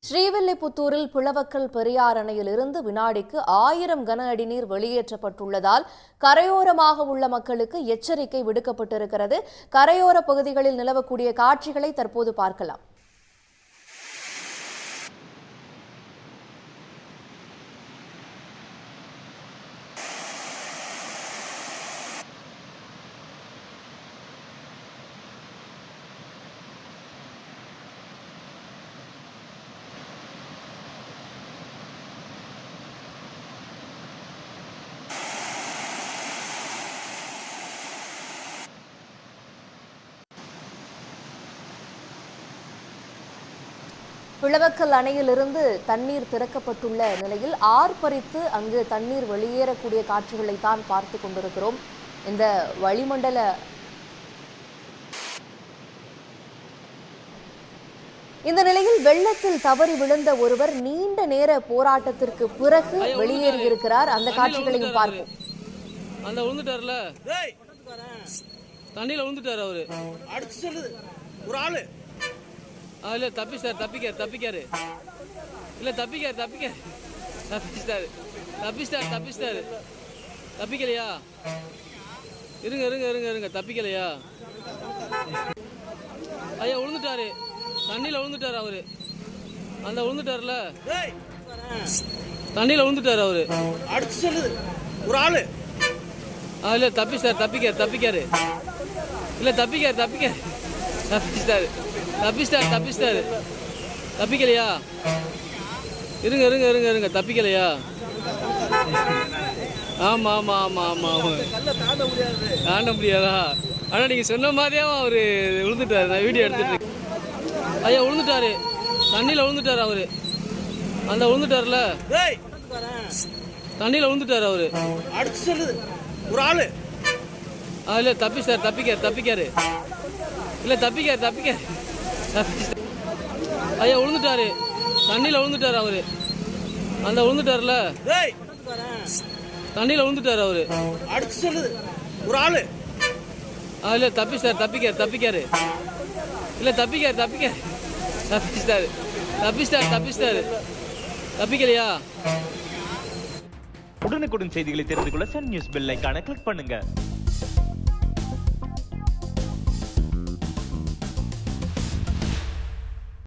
ஸ்ரீவில்லிபுத்தூரில் புலவக்கல் பெரியார் அணையிலிருந்து வினாடிக்கு 1000 கன அடி நீர் வெளியேற்றப்பட்டுள்ளதால் கரையோரமாக உள்ள மக்களுக்கு எச்சரிக்கை விடுக்கப்பட்டிருக்கிறது. கரையோர பகுதிகளில் நிலவக்கூடிய காட்சிகளை தற்போது பார்க்கலாம். புலவக்கல் அணையிலிருந்து தண்ணீர் திறக்கப்பட்டுள்ள நிலையில் ஆர்ப்பரித்து அங்கு தண்ணீர் வெளியேறக்கூடிய காட்சிகளை தான் பார்த்து கொண்டிருக்கிறோம். இந்த வளிமண்டல இந்த நிலையில் வெள்ளத்தில் தவறி விழுந்த ஒருவர் நீண்ட நேர போராட்டத்திற்கு பிறகு வெளியேறியிருக்கிறார். அந்த காட்சிகளையும் பார்ப்போம். அந்த விழுந்துட்டார்ல, தண்ணியில விழுந்துட்டாரு அவரு. அடிச்சு சொல்லுது ஒரு ஆளு. இல்ல தப்பிக்காரு இல்ல தப்பிச்சிட்டாரு. தப்பிக்கலையா? இருங்க தப்பிக்கலையா? ஐயா விழுந்துட்டாரு, தண்ணியில விழுந்துட்டாரு அவரு. அந்த விழுந்துட்டாருல, தண்ணியில விழுந்துட்டாரு அவரு. அடிச்சு சொல்லுது ஒரு ஆளு. இல்ல தப்பிக்காரு இல்ல தப்பிச்சிட்டாரு. தப்பிக்கலையா? இருங்க தப்பிக்கலையா? ஆமா தாண்ட முடியாதா? ஆனா நீங்க சொன்ன மாதிரியே அவரு விழுந்துட்டாரு. நான் வீடியோ எடுத்துட்டு ஐயா விழுந்துட்டாரு, தண்ணியில விழுந்துட்டாரு அவரு. அந்த விழுந்துட்டாருல, தண்ணியில விழுந்துட்டாரு அவரு. அடிச்சு சொல்லுது ஒரு ஆளு. இல்ல தப்பிக்காரு இல்ல ஐயா விழுந்துட்டாரு, தண்ணியில விழுந்துட்டாரு அவரு. அந்த விழுந்துட்டாருல, தண்ணியில விழுந்துட்டாரு அவரு. அடிச்சு சொல்லுது ஒரு ஆளு. இல்ல தப்பிக்காரு இல்ல தப்பிச்சிட்டாரு. தப்பிக்கலையா? உடனுக்குடன் செய்திகளை தெரிந்து கொள்ள சன் நியூஸ் பெல் ஐகானை கிளிக் பண்ணுங்க.